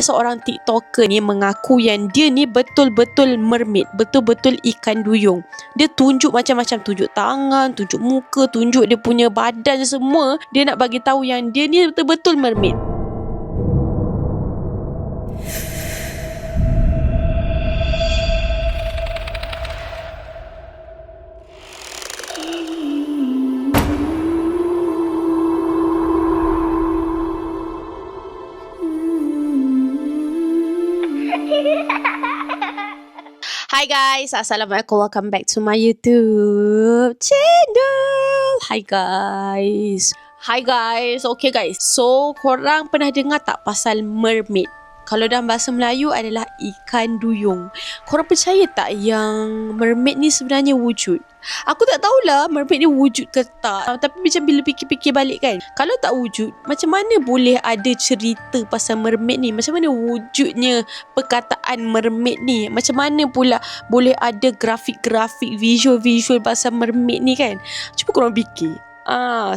Seorang TikToker ni mengaku yang dia ni betul-betul mermaid, betul-betul ikan duyung. Dia tunjuk macam-macam, tunjuk tangan, tunjuk muka, tunjuk dia punya badan semua. Dia nak bagi tahu yang dia ni betul-betul mermaid. Hi guys, Assalamualaikum, welcome back to my YouTube channel. Hi guys, okay guys. So korang pernah dengar tak pasal mermaid? Kalau dalam bahasa Melayu adalah ikan duyung. Korang percaya tak yang mermaid ni sebenarnya wujud? Aku tak tahulah mermaid ni wujud ke tak. Tapi macam bila fikir-fikir balik kan, kalau tak wujud, macam mana boleh ada cerita pasal mermaid ni? Macam mana wujudnya perkataan mermaid ni? Macam mana pula boleh ada grafik-grafik, visual-visual pasal mermaid ni kan? Cuba korang fikir.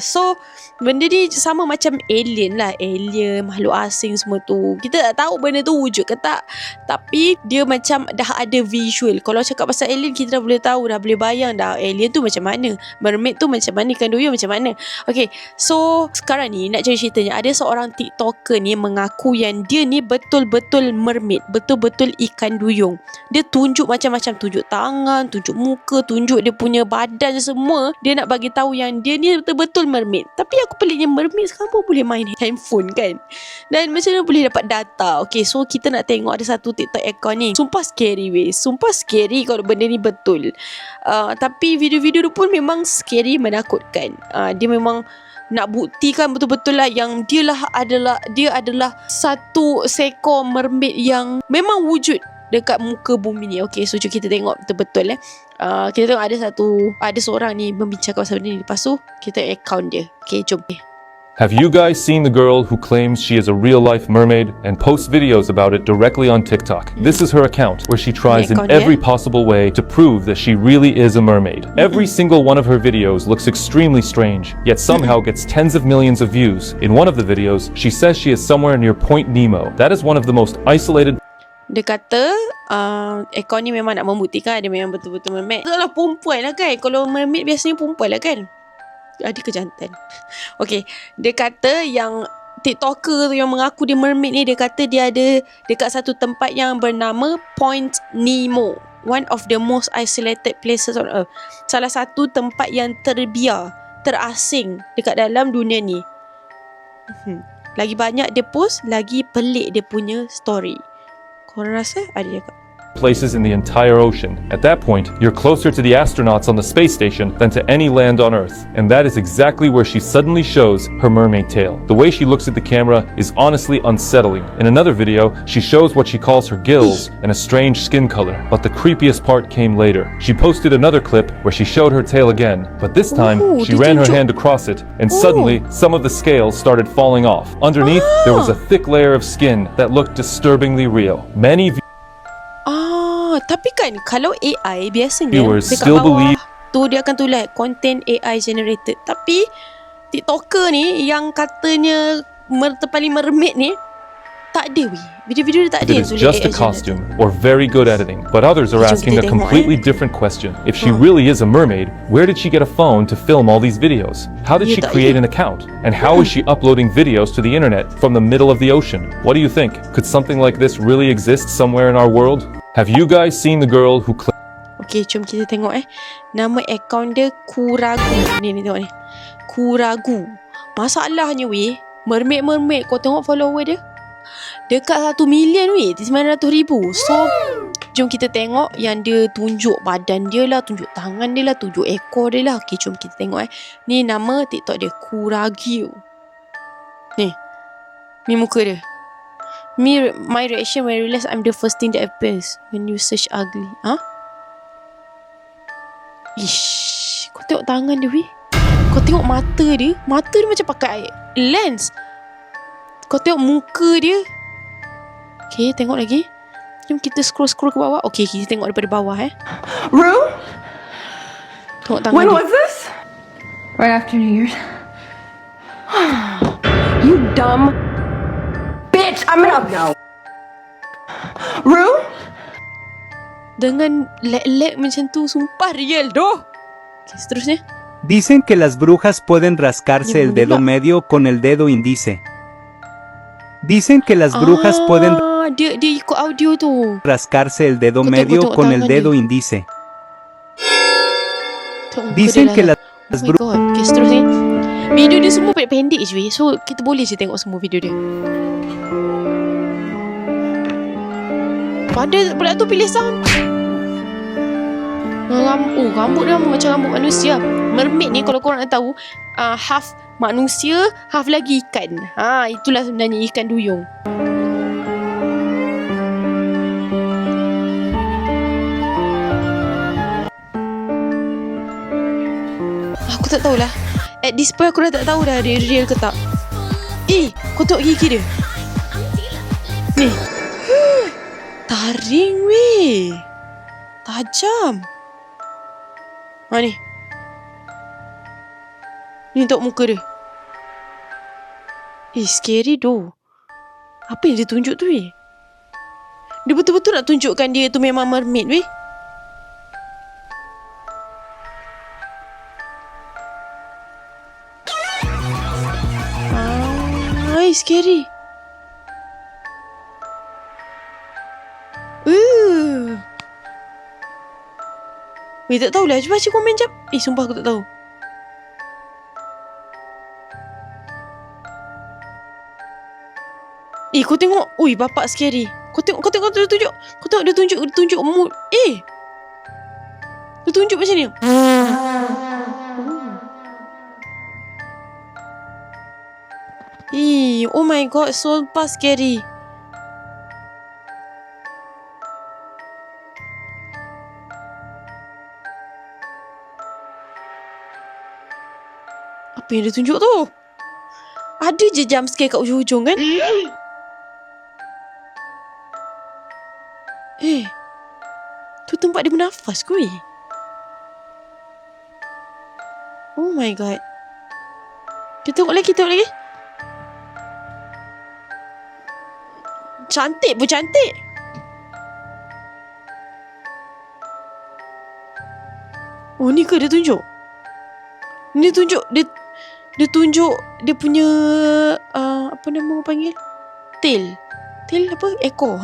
So benda ni sama macam alien lah. Alien, makhluk asing semua tu. Kita tak tahu benda tu wujud ke tak, tapi dia macam dah ada visual. Kalau cakap pasal alien, kita dah boleh tahu, dah boleh bayang dah alien tu macam mana, mermaid tu macam mana, ikan duyung macam mana. Okay, so sekarang ni nak cari ceritanya. Ada seorang TikToker ni mengaku yang dia ni betul-betul mermaid, betul-betul ikan duyung. Dia tunjuk macam-macam, tunjuk tangan, tunjuk muka, tunjuk dia punya badan semua. Dia nak bagi tahu yang dia ni betul-betul mermaid. Tapi aku peliknya, mermaid sekarang pun boleh main handphone kan. Dan macam mana boleh dapat data? Okay, so kita nak tengok ada satu TikTok account ni. Sumpah scary weh. Sumpah scary kalau benda ni betul. Tapi video-video tu pun memang scary, menakutkan. Dia memang nak buktikan betul-betul lah yang dia adalah satu seekor mermaid yang memang wujud dekat muka bumi ni. Okay, so kita tengok betul-betul kita tengok ada seorang ni membincangkan pasal benda ni. Lepas tu kita account dia. Okay, jom. Have you guys seen the girl who claims she is a real-life mermaid and posts videos about it directly on TikTok? This is her account, where she tries in every possible way to prove that she really is a mermaid. Every single one of her videos looks extremely strange, yet somehow gets tens of millions of views. In one of the videos, she says she is somewhere near Point Nemo. That is one of the most isolated. Dia kata akaun ni memang nak membuktikan dia memang betul-betul mermaid. Itulah perempuan lah kan. Kalau mermaid biasanya perempuan lah kan. Dia kejantan. Okay, dia kata yang TikToker tu yang mengaku dia mermaid ni, dia kata dia ada dekat satu tempat yang bernama Point Nemo, one of the most isolated places on earth. Salah satu tempat yang terbiar, terasing dekat dalam dunia ni. Lagi banyak dia post, lagi pelik dia punya story. Korang rasa ada cakap places in the entire ocean. At that point, you're closer to the astronauts on the space station than to any land on Earth. And that is exactly where she suddenly shows her mermaid tail. The way she looks at the camera is honestly unsettling. In another video, she shows what she calls her gills and a strange skin color. But the creepiest part came later. She posted another clip where she showed her tail again. But this time, she ran her hand across it, and suddenly, some of the scales started falling off. Underneath, there was a thick layer of skin that looked disturbingly real. Many tapi kan kalau AI biasanya viewers dekat still bawah believe tu dia akan tulis content AI generated. Tapi TikToker ni yang katanya paling mermaid ni, tak ada weh. Video-video dia tak ada it is just a costume or very good editing. But others are asking a completely different question. If she really is a mermaid, where did she get a phone to film all these videos? How did she create an account? And how is she uploading videos to the internet from the middle of the ocean? What do you think? Could something like this really exist somewhere in our world? Have you guys seen the girl who Okay, jom kita tengok nama akaun dia Kuragu. Ni tengok ni, Kuragu. Masalahnya weh, mermaid kau tengok follower dia dekat 1 million weh, 900,000. So jom kita tengok yang dia tunjuk badan dia lah, tunjuk tangan dia lah, tunjuk ekor dia lah. Okay, jom kita tengok ni nama TikTok dia, Kuragu. Ni muka dia. My reaction when I realize I'm the first thing that appears when you search ugly. Ish, kau tengok tangan dia weh. Kau tengok mata dia macam pakai lens. Kau tengok muka dia. Okay, tengok lagi. Jom kita scroll ke bawah. Okay, kita tengok daripada bawah Rue? Tengok tangan When dia. was this? Right after New Year's. You dumb bitch. I'm gonna... No. Rue? Dengan lag macam tu, sumpah real doh. Okay, seterusnya. Dicen que las brujas pueden rascarse el dedo medio con el dedo índice. Dicen que las brujas pueden Dia ikut audio tu. rascarse el dedo Kau medio tengok con el tangan dedo dia. índice. Tengok muka Dicen dia que lah. las Oh my brujas god. Okay, seterusnya. Video dia semua pendek-pendek je. So, kita boleh je tengok semua video dia. Pandai pula tu pilih sound. Rambut dia macam rambut manusia. Mermaid ni kalau korang nak tahu, half manusia, half lagi ikan. Itulah sebenarnya ikan duyung. Aku tak tahulah. At this point aku dah tak tahu dah dia real ke tak. Kau tengok gigi dia. Ni. Taring weh. Tajam. Ni. Ni tengok muka dia. Scary doh. Apa yang dia tunjuk tu weh? Dia betul-betul nak tunjukkan dia tu memang mermaid weh. Scary. Weh, tak tahulah. Cuba baca komen jap. Sumpah aku tak tahu. Kau tengok. Ui, bapak scary. Kau tengok dia tunjuk. Kau tengok dia tunjuk mood. Dia tunjuk macam ni. Oh my god, so scary. Apa yang dia tunjuk tu? Ada je jump scare kat ujung-ujung kan? Tu tempat dia bernafas ke? Oh my god. Kita tengok lagi. Cantik pun cantik. Ni ke dia tunjuk? Dia tunjuk dia punya apa nama orang panggil? Tail apa? Ekor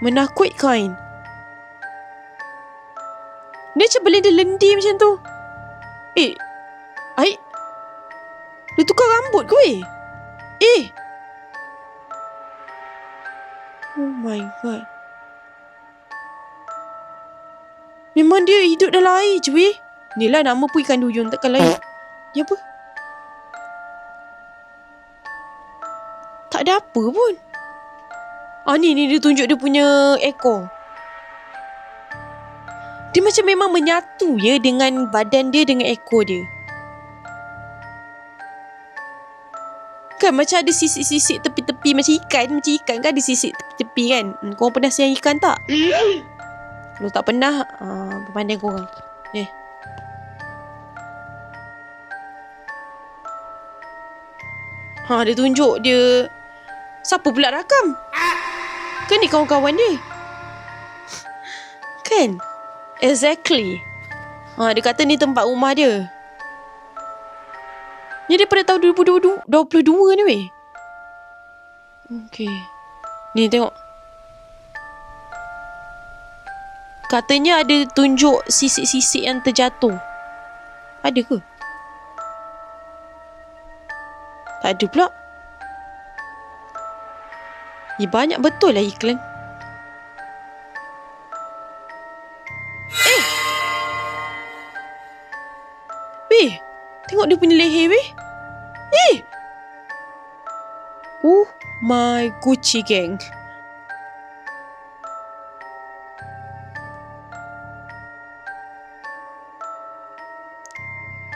menakutkan. Dia macam boleh dia lendir macam tu. Dia tukar rambut ke weh? Oh my god. Memang dia hidup dalam air je weh. Ni lah nama pun ikan duyung, takkan lain. Ni apa? Tak ada apa pun. Ni dia tunjuk dia punya ekor. Dia macam memang menyatu ya dengan badan dia dengan ekor dia. Kan macam ada sisik-sisik tepi-tepi macam ikan kan ada sisik tepi-tepi kan. Korang pernah siang ikan tak? Kalau tak pernah, pandai korang. Dia tunjuk dia. Siapa pula rakam? Kan ni kawan-kawan dia. Kan? Exactly. Dia kata ni tempat rumah dia. Ni daripada tahun 2022 ni weh. Okay. Ni tengok. Katanya ada tunjuk sisik-sisik yang terjatuh. Ada ke? Tak ada pula. Banyak betul lah iklan. Weh, tengok dia punya leher weh. Oh my Gucci gang.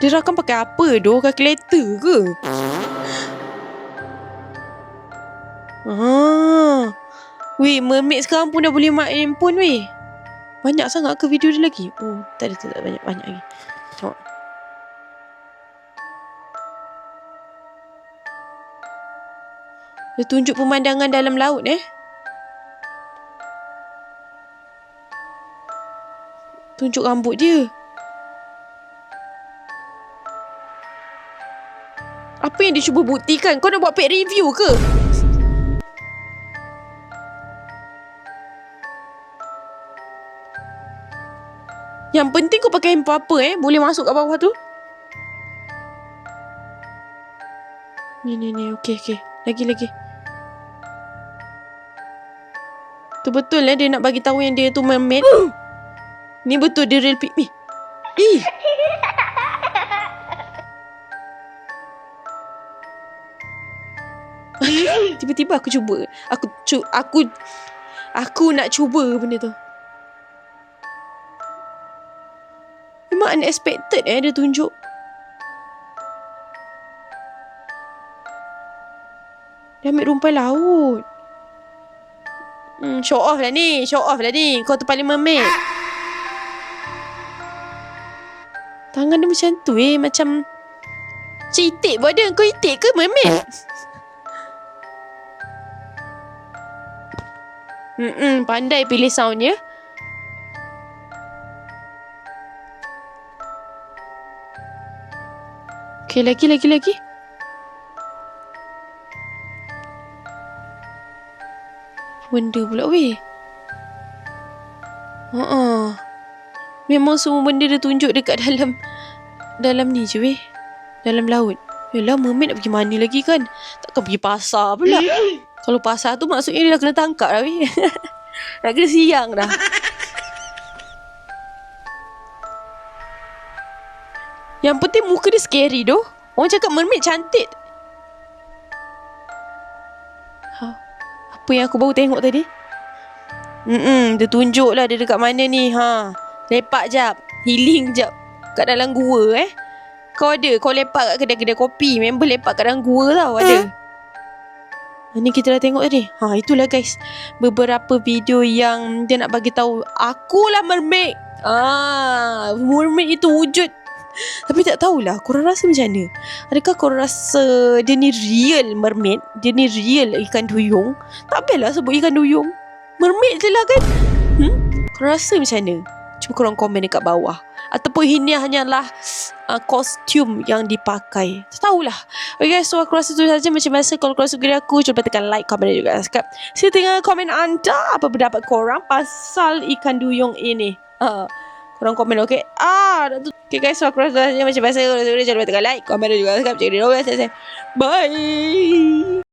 Dia rakam pakai apa doh? Kalkulator ke? Weh, mermaid sekarang pun dah boleh main handphone weh. Banyak sangat ke video dia lagi? Tak ada banyak lagi. Tengok. Dia tunjuk pemandangan dalam laut tunjuk rambut dia. Apa yang dia cuba buktikan? Kau nak buat paid review ke? Yang penting kau pakai handphone apa boleh masuk kat bawah tu. Ni. Okey. Lagi. Tu betul dia nak bagi tahu yang dia tu mermaid. Ni betul dia real pygmy. Tiba-tiba aku cuba. Aku nak cuba benda tu. Memang unexpected dia tunjuk. Dia ambil rumpai laut. Show off lah ni. Kau tu paling mermaid. Tangan dia macam tu macam itik buat dia. Kau itik ke mermaid? Pandai pilih sound ya. Okay, lagi. Benda pula weh. Memang semua benda dia tunjuk dekat dalam ni je weh. Dalam laut. Yalah, mermaid nak pergi mana lagi kan? Takkan pergi pasar pula. Kalau pasar tu maksudnya dia dah kena tangkap dah weh. Nak kena siang dah. Yang penting muka dia scary doh. Orang cakap mermaid cantik. Apa yang aku baru tengok tadi? Dia tunjuk lah dia dekat mana ni. Lepak jap. Healing jap. Kat dalam gua Kau lepak kat kedai-kedai kopi. Member lepak kat dalam gua tau ada. Ni kita dah tengok tadi. Itulah guys. Beberapa video yang dia nak bagi tahu akulah mermaid. Mermaid itu wujud. Tapi tak tahulah korang rasa macam mana. Adakah korang rasa dia ni real mermaid? Dia ni real ikan duyung? Tak payahlah sebut ikan duyung. Mermaid je lah kan. Korang rasa macam mana? Cuba korang komen dekat bawah. Ataupun ini hanyalah kostum yang dipakai. Tak tahulah. Okay guys, so aku rasa tu saja. Macam biasa, kalau korang suka video aku, cuba tekan like, komen dan juga subscribe. Saya tinggal komen anda. Apa pendapat korang pasal ikan duyung ini? Korang komen okay. Okay guys, so aku rasa saja. Macam biasa, kalau suka video, jangan lupa tekan like, komen dan juga subscribe. Bye.